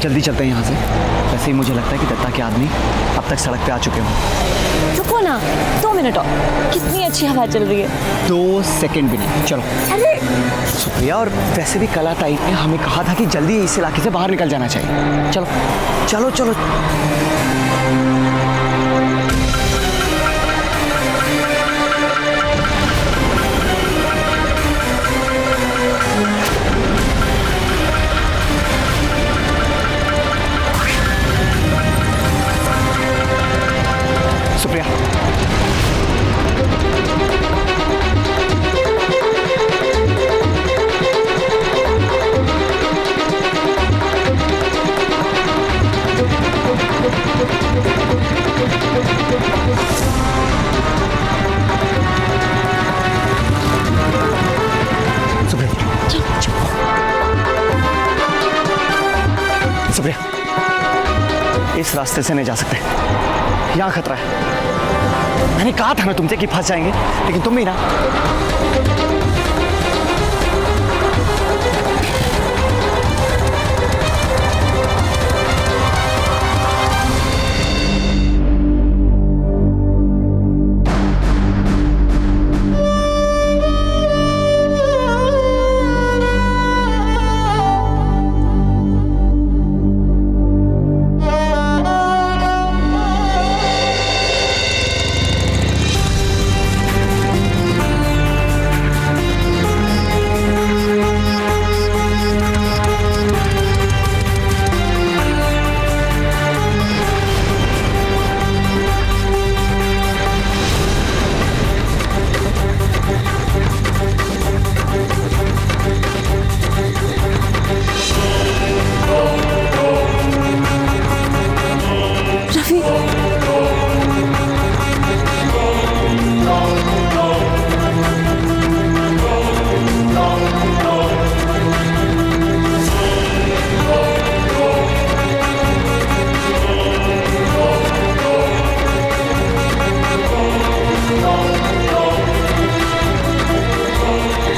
जल्दी चलते हैं यहाँ से। वैसे ही मुझे लगता है कि दत्ता के आदमी अब तक सड़क पे आ चुके हों। रुको ना 2 मिनट और, कितनी अच्छी हवा चल रही है। 2 सेकंड भी नहीं, चलो। अरे सुप्रिया, और वैसे भी कल ताई ने हमें कहा था कि जल्दी इस इलाके से बाहर निकल जाना चाहिए। चलो चलो चलो। सुप्रिया, सुप्रिया, इस रास्ते से नहीं जा सकते, यहाँ खतरा है। मैंने कहा था ना तुमसे कि फंस जाएंगे, लेकिन तुम भी ना।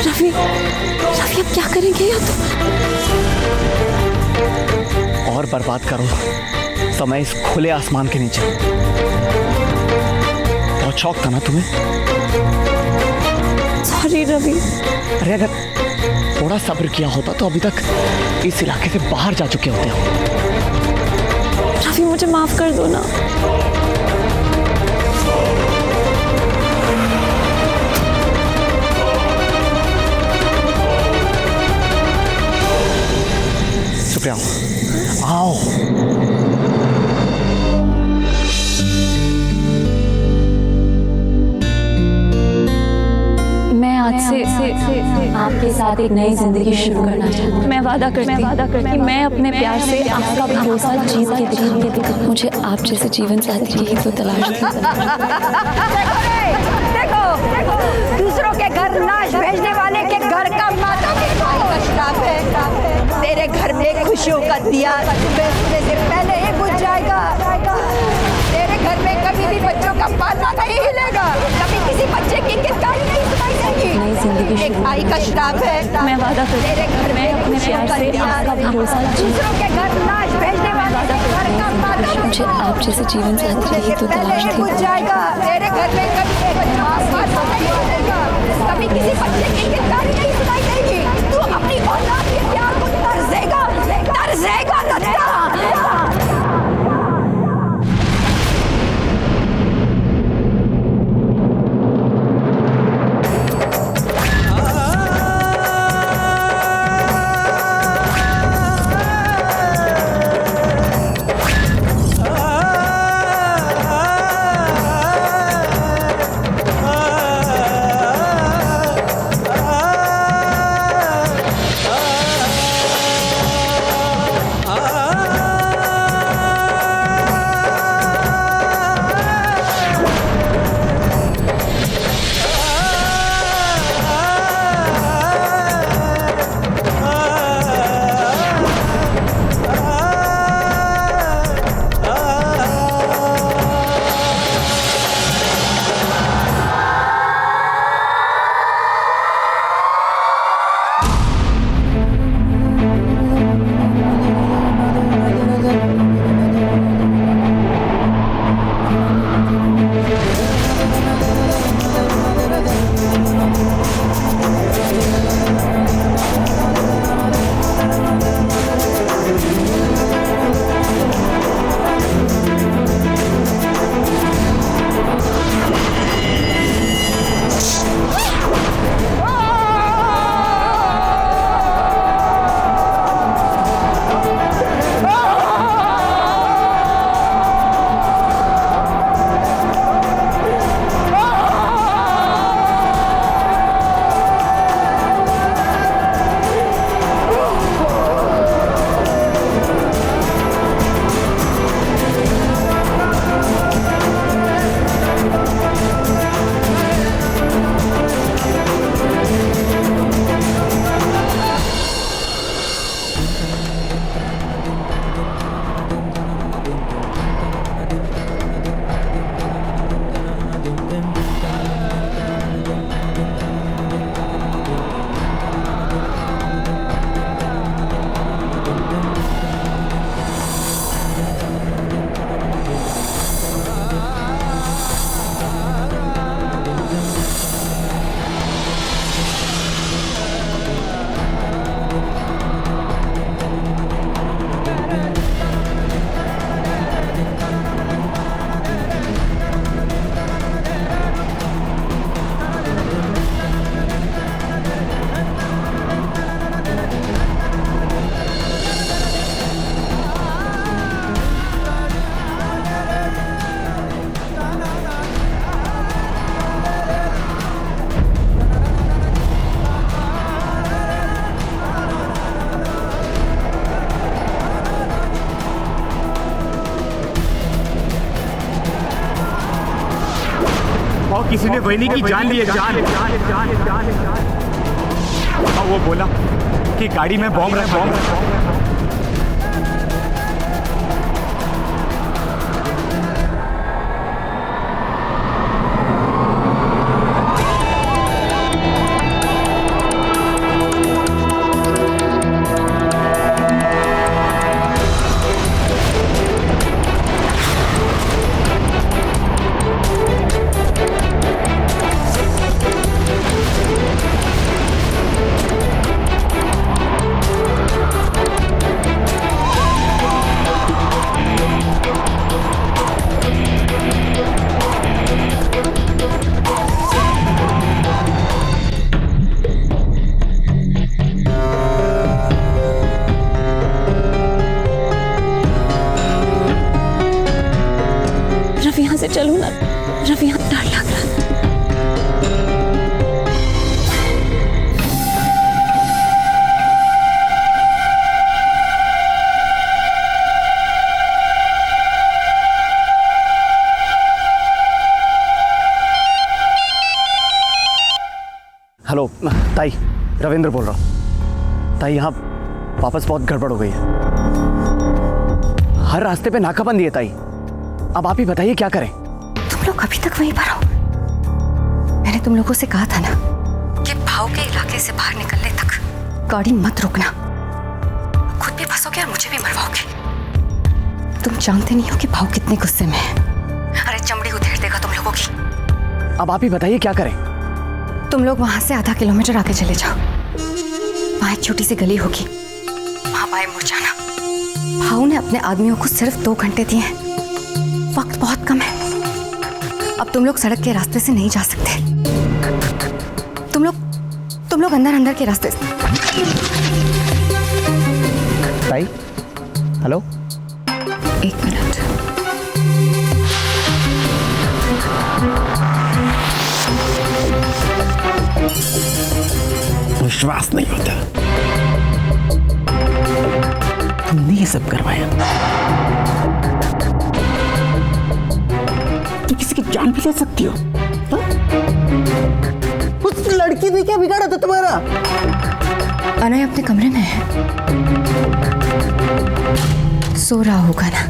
रफी, अब क्या करेंगे या तो? और बर्बाद करो समय इस खुले आसमान के नीचे। बहुत शौक था ना तुम्हें? सॉरी रवि। अरे अगर थोड़ा सब्र किया होता तो अभी तक इस इलाके से बाहर जा चुके होते हो। रवि, मुझे माफ कर दो ना। सुप्रिया, आओ। मैं आज से आपके साथ एक नई जिंदगी शुरू करना चाहती हूँ। मैं वादा करती हूँ कि मैं अपने प्यार से आपका भरोसा जीत के दिखाऊंगी। मुझे आप जैसे जीवन साथी ही तो तलाश थी। देखो, दूसरों के घर नाश भेजने वाले के घर का माता का श्राप है। तेरे घर में खुशियों का दिया बेचने से पहले ही बुझ जाएगा। तेरे घर में कभी भी बच्चों का पालना नहीं हिलेगा, कभी किसी बच्चे की किलकारी नहीं सुनाई देगी। नई जिंदगी एक भाई का श्राप है। मैं वादा करती हूँ तेरे घर मैं अपने प्यार से आपका भरोसा दूसरों के घर नाश भेजने वाले के घर का माता मुझे आप जैसे जीवन साथी ही तो तलाश थी। बुझ जाएगा। तेरे घर में कभी बच्चों का पालना नहीं हिलेगा, कभी किसी बच्चे की किलकारी नहीं सुनाई देगी। तू अपनी औलाद के प्यार को तरसेगा दत्ता। और किसी ने वहीनी की जान ली है, जान। और वो बोला कि गाड़ी में बॉम्ब रखा है। रवि यहाँ से चलूं ना, रवि यहाँ डर लग रहा है। हेलो ताई, रविंद्र बोल रहा हूँ। ताई यहाँ वापस बहुत गड़बड़ हो गई है। हर रास्ते पे नाकाबंदी है ताई। अब आप ही बताइए क्या करें। तुम लोग अभी तक वहीं पर हो। मैंने तुम लोगों से कहा था ना कि भाव के इलाके से बाहर निकलने तक गाड़ी मत रोकना। खुद भी फंसोगे और मुझे भी मरवाओगे। तुम जानते नहीं हो कि भाव कितने गुस्से में है। अरे चमड़ी उधेड़ देगा तुम लोगों की। अब आप ही बताइए क्या करें। तुम लोग वहां से आधा किलोमीटर आगे चले जाओ। वहां एक छोटी सी गली होगी, वहां बाएं मुड़ जाना। भाव ने अपने आदमियों को सिर्फ 2 घंटे दिए हैं। वक्त बहुत कम है। अब तुम लोग सड़क के रास्ते से नहीं जा सकते। तुम लोग अंदर के रास्ते से। ताई, हेलो। 1 मिनट। विश्वास नहीं होता, तुमने ये सब करवाया। तुम किसी की जान भी ले सकती हो। उस लड़की ने क्या बिगाड़ा था तुम्हारा? अनय अपने कमरे में है, सो रहा होगा ना।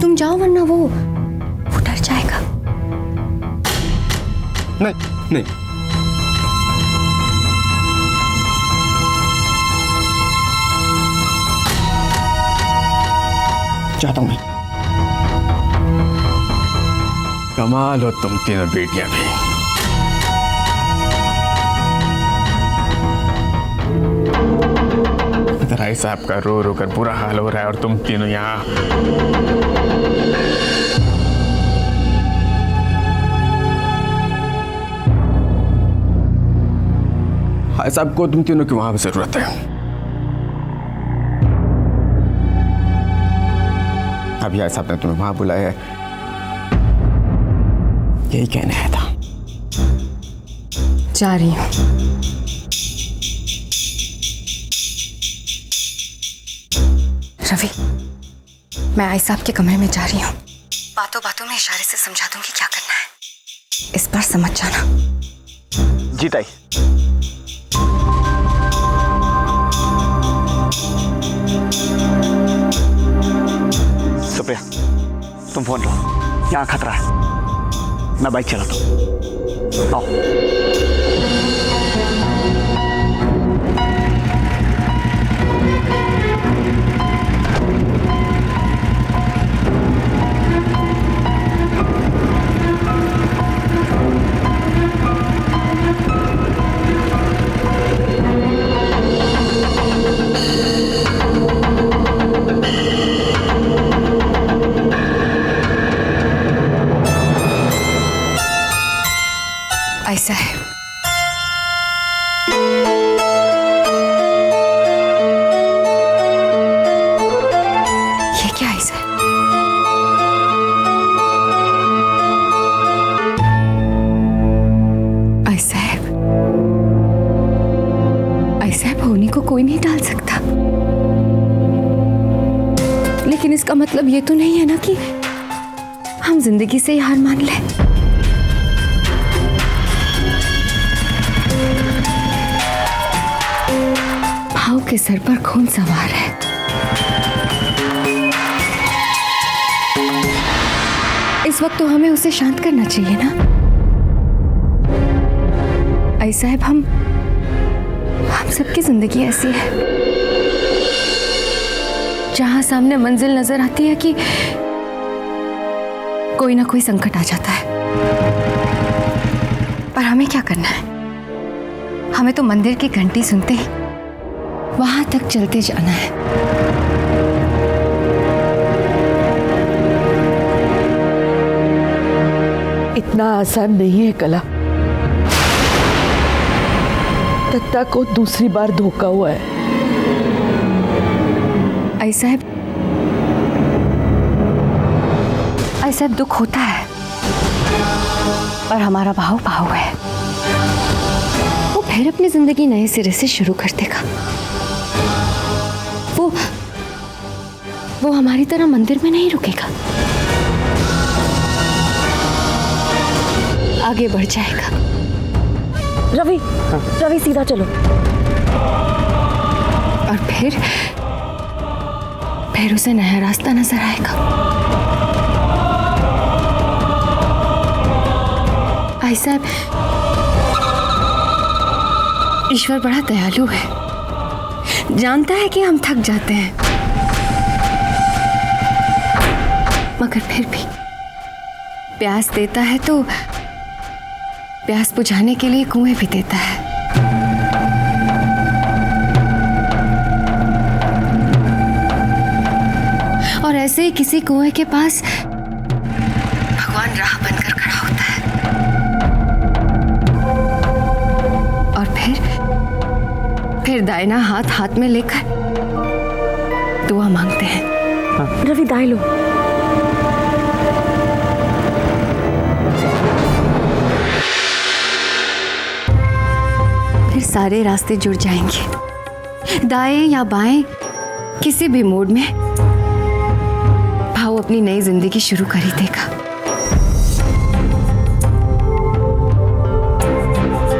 तुम जाओ वरना वो डर जाएगा। नहीं, चाहता हूं मैं। कमाल हो तुम तीनों बेटियां भी। राय साहब का रो रो कर बुरा हाल हो रहा है और तुम तीनों यहाँ। राय साहब को तुम तीनों की वहां पर जरूरत है। अभी राय साहब ने तुम्हें वहां बुलाया है, यही कहने आया था। जा रही हूं। रवि, मैं आई साहब के कमरे में जा रही हूँ। बातों बातों में इशारे से समझा दूंगी क्या करना है। इस बार समझ जाना। जी ताई। सुप्रिया, तुम फोन लो, यहाँ खतरा है। मैं बाइक चलाता हूँ, आओ। लेकिन इसका मतलब ये तो नहीं है ना कि हम जिंदगी से ही हार मान लें। भाव के सर पर खून सवार है। इस वक्त तो हमें उसे शांत करना चाहिए ना। आई साहब, हम सबकी जिंदगी ऐसी है जहां सामने मंजिल नजर आती है कि कोई ना कोई संकट आ जाता है। पर हमें क्या करना है? हमें तो मंदिर की घंटी सुनते ही वहां तक चलते जाना है। इतना आसान नहीं है कला। दत्ता को दूसरी बार धोखा हुआ है। आई साहब, दुख होता है, पर हमारा भाव है। वो फिर अपनी जिंदगी नए सिरे से शुरू कर देगा। वो हमारी तरह मंदिर में नहीं रुकेगा, आगे बढ़ जाएगा। रवि सीधा चलो। और फिर उसे नया रास्ता नजर आएगा। भाई साहब, ईश्वर बड़ा दयालु है, जानता है कि हम थक जाते हैं, मगर फिर भी प्यास देता है तो प्यास बुझाने के लिए कुएं भी देता है। और ऐसे ही किसी कुएं के पास भगवान राह बनकर खड़ा होता है और फिर दाहिना हाथ में लेकर दुआ मांगते हैं। रवि, दाई लो। फिर सारे रास्ते जुड़ जाएंगे। दाएं या बाएं, किसी भी मोड़ में भाव अपनी नई जिंदगी शुरू कर ही देगा।